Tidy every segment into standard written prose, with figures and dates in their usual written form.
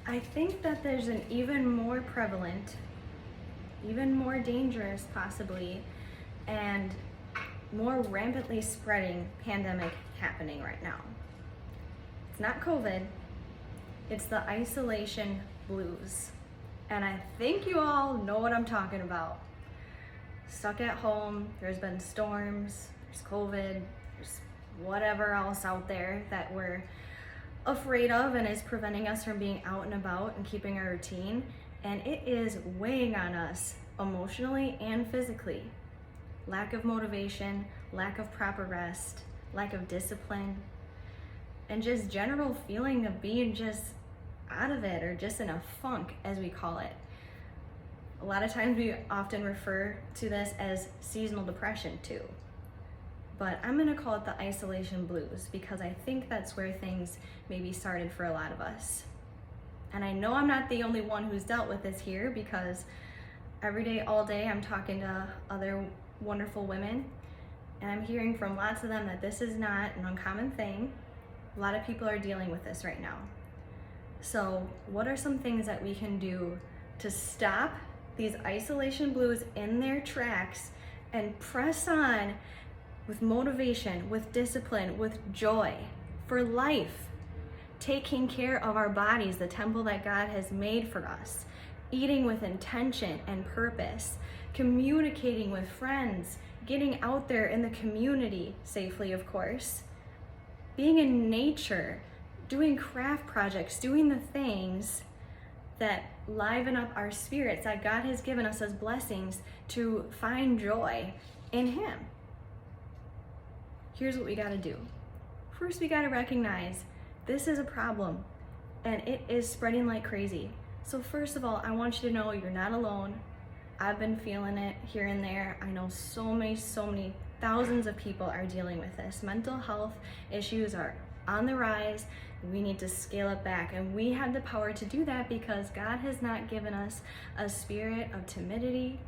I think that there's an even more prevalent, even more dangerous possibly, and more rampantly spreading pandemic happening right now. It's not COVID, it's the isolation blues. And I think you all know what I'm talking about. Stuck at home, there's been storms, there's COVID, there's whatever else out there that we're afraid of and is preventing us from being out and about and keeping our routine. And it is weighing on us emotionally and physically. Lack of motivation, lack of proper rest, lack of discipline, and just general feeling of being just out of it, or just in a funk, as we call it. A lot of times we often refer to this as seasonal depression too. But I'm gonna call it the isolation blues because I think that's where things maybe started for a lot of us. And I know I'm not the only one who's dealt with this here, because every day, all day, I'm talking to other wonderful women, and I'm hearing from lots of them that this is not an uncommon thing. A lot of people are dealing with this right now. So what are some things that we can do to stop these isolation blues in their tracks and press on with motivation, with discipline, with joy for life, taking care of our bodies, the temple that God has made for us, eating with intention and purpose, communicating with friends, getting out there in the community safely, of course, being in nature, doing craft projects, doing the things that liven up our spirits that God has given us as blessings to find joy in Him. Here's what we gotta do. First, we gotta recognize this is a problem and it is spreading like crazy. So first of all, I want you to know you're not alone. I've been feeling it here and there. I know so many thousands of people are dealing with this. Mental health issues are on the rise. We need to scale it back, and we have the power to do that because God has not given us a spirit of timidity,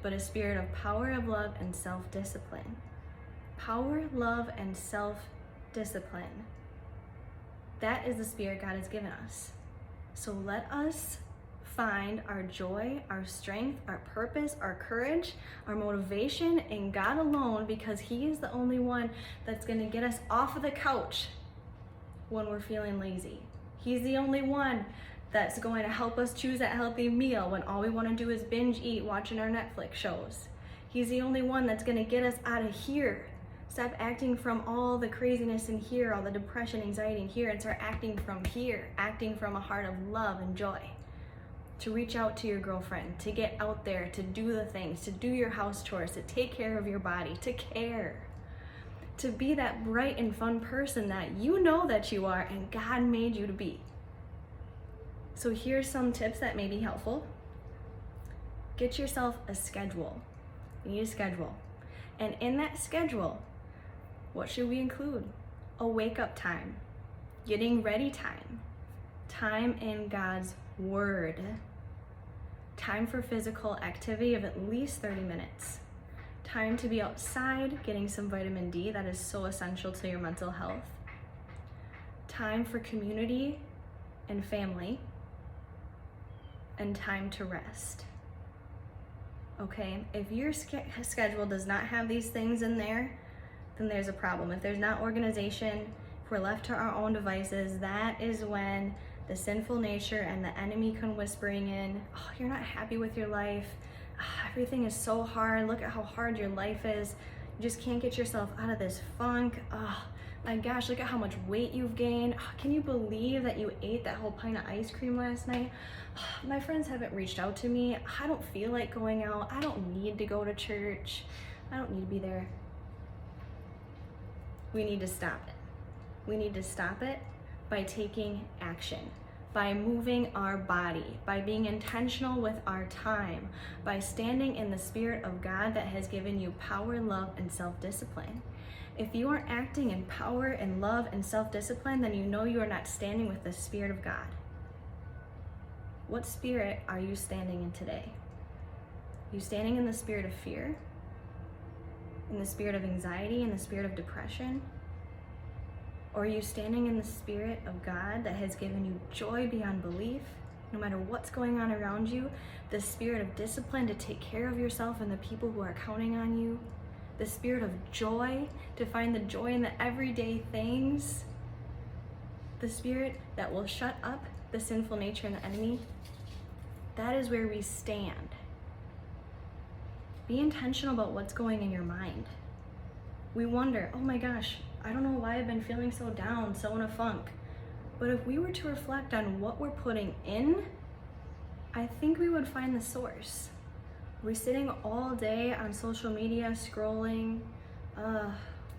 but a spirit of power, of love, and self-discipline. Power, love, and self-discipline. That is the spirit God has given us. So let us find our joy, our strength, our purpose, our courage, our motivation in God alone, because He is the only one that's going to get us off of the couch when we're feeling lazy. He's the only one that's going to help us choose that healthy meal when all we want to do is binge eat watching our Netflix shows. He's the only one that's going to get us out of here. Stop acting from all the craziness in here, all the depression, anxiety in here, and start acting from here, acting from a heart of love and joy. To reach out to your girlfriend, to get out there, to do the things, to do your house chores, to take care of your body, to care, to be that bright and fun person that you know that you are and God made you to be. So here's some tips that may be helpful. Get yourself a schedule. You need a schedule. And in that schedule, what should we include? A wake-up time, getting ready time, time in God's Word, time for physical activity of at least 30 minutes, time to be outside getting some vitamin D that is so essential to your mental health, time for community and family, and time to rest. Okay, if your schedule does not have these things in there, then there's a problem. If there's not organization, if we're left to our own devices, that is when the sinful nature and the enemy come whispering in, oh, you're not happy with your life. Everything is so hard. Look at how hard your life is. You just can't get yourself out of this funk. Oh, my gosh, look at how much weight you've gained. Oh, can you believe that you ate that whole pint of ice cream last night? Oh, my friends haven't reached out to me. I don't feel like going out. I don't need to go to church. I don't need to be there. We need to stop it. We need to stop it by taking action, by moving our body, by being intentional with our time, by standing in the Spirit of God that has given you power, love, and self-discipline. If you aren't acting in power and love and self-discipline, then you know you are not standing with the Spirit of God. What spirit are you standing in today? Are you standing in the spirit of fear? In the spirit of anxiety? In the spirit of depression? Or are you standing in the Spirit of God that has given you joy beyond belief? No matter what's going on around you, the spirit of discipline to take care of yourself and the people who are counting on you, the spirit of joy to find the joy in the everyday things, the spirit that will shut up the sinful nature and the enemy. That is where we stand. Be intentional about what's going in your mind. We wonder, oh my gosh, I don't know why I've been feeling so down, so in a funk. But if we were to reflect on what we're putting in, I think we would find the source. We're sitting all day on social media scrolling.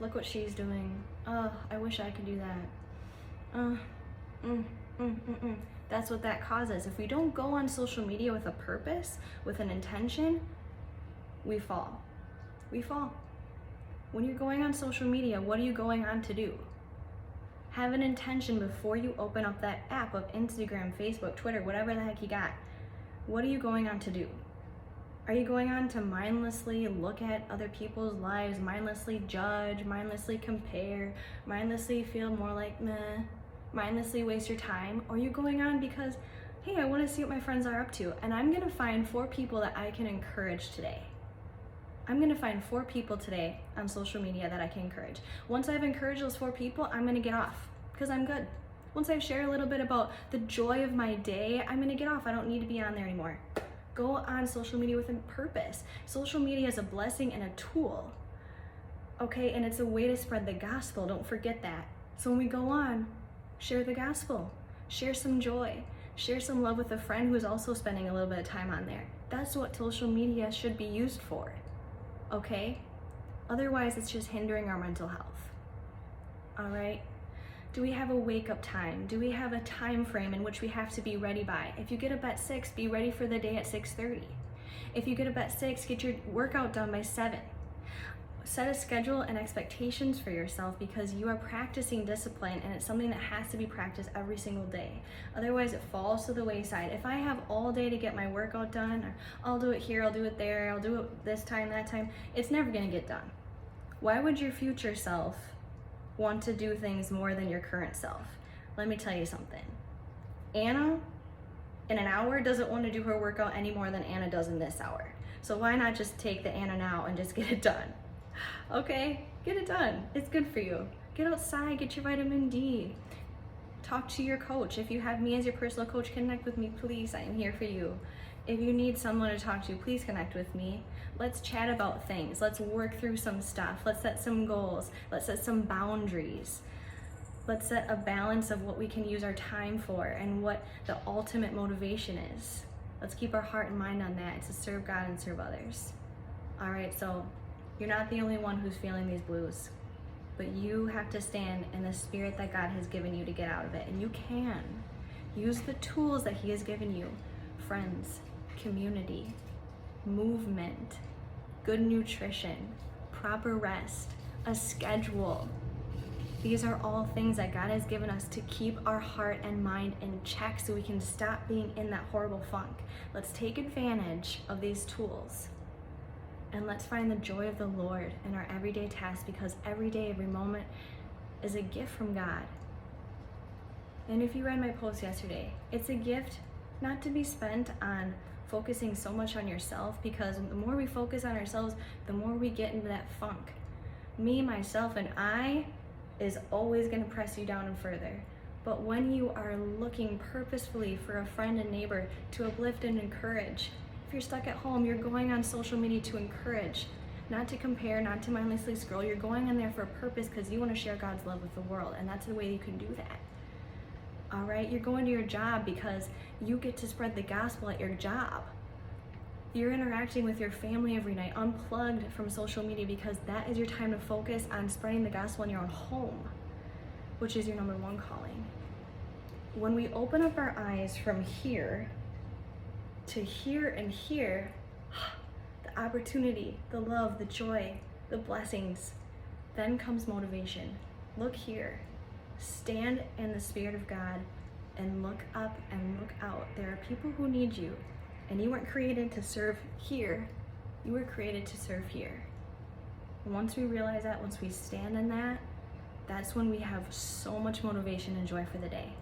Look what she's doing. I wish I could do that. That's what that causes. If we don't go on social media with a purpose, with an intention, we fall. We fall. When you're going on social media, what are you going on to do? Have an intention before you open up that app of Instagram, Facebook, Twitter, whatever the heck you got. What are you going on to do? Are you going on to mindlessly look at other people's lives, mindlessly judge, mindlessly compare, mindlessly feel more like meh, mindlessly waste your time? Or are you going on because, hey, I want to see what my friends are up to, and I'm going to find 4 people that I can encourage today. I'm going to find 4 people today on social media that I can encourage. Once I've encouraged those 4 people, I'm going to get off because I'm good. Once I've shared a little bit about the joy of my day, I'm going to get off. I don't need to be on there anymore. Go on social media with a purpose. Social media is a blessing and a tool, okay? And it's a way to spread the gospel. Don't forget that. So when we go on, share the gospel. Share some joy. Share some love with a friend who's also spending a little bit of time on there. That's what social media should be used for. Okay? Otherwise, it's just hindering our mental health. All right? Do we have a wake-up time? Do we have a time frame in which we have to be ready by? If you get up at 6, be ready for the day at 6:30. If you get up at 6, get your workout done by 7. Set a schedule and expectations for yourself because you are practicing discipline and it's something that has to be practiced every single day. Otherwise, it falls to the wayside. If I have all day to get my workout done, or I'll do it here, I'll do it there, I'll do it this time, that time, it's never gonna get done. Why would your future self want to do things more than your current self? Let me tell you something. Anna, in an hour, doesn't want to do her workout any more than Anna does in this hour. So why not just take the Anna now and just get it done? Okay, get it done. It's good for you. Get outside, get your vitamin D. Talk to your coach. If you have me as your personal coach, connect with me, please. I am here for you. If you need someone to talk to, please connect with me. Let's chat about things. Let's work through some stuff. Let's set some goals. Let's set some boundaries. Let's set a balance of what we can use our time for and what the ultimate motivation is. Let's keep our heart and mind on that. It's to serve God and serve others. All right, so you're not the only one who's feeling these blues, but you have to stand in the spirit that God has given you to get out of it. And you can use the tools that He has given you: friends, community, movement, good nutrition, proper rest, a schedule. These are all things that God has given us to keep our heart and mind in check so we can stop being in that horrible funk. Let's take advantage of these tools and let's find the joy of the Lord in our everyday tasks, because every day, every moment is a gift from God. And if you read my post yesterday, it's a gift not to be spent on focusing so much on yourself, because the more we focus on ourselves, the more we get into that funk. Me, myself, and I is always going to press you down and further. But when you are looking purposefully for a friend and neighbor to uplift and encourage, if you're stuck at home, you're going on social media to encourage, not to compare, not to mindlessly scroll. You're going on there for a purpose because you want to share God's love with the world, and that's the way you can do that. All right, you're going to your job because you get to spread the gospel at your job. You're interacting with your family every night, unplugged from social media, because that is your time to focus on spreading the gospel in your own home, which is your number one calling. When we open up our eyes from here to here and here, the opportunity, the love, the joy, the blessings, then comes motivation. Look here. Stand in the Spirit of God and look up and look out. There are people who need you, and you weren't created to serve here. You were created to serve here. And once we realize that, once we stand in that, that's when we have so much motivation and joy for the day.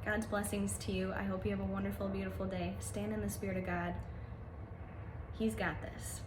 God's blessings to you. I hope you have a wonderful, beautiful day. Stand in the Spirit of God. He's got this.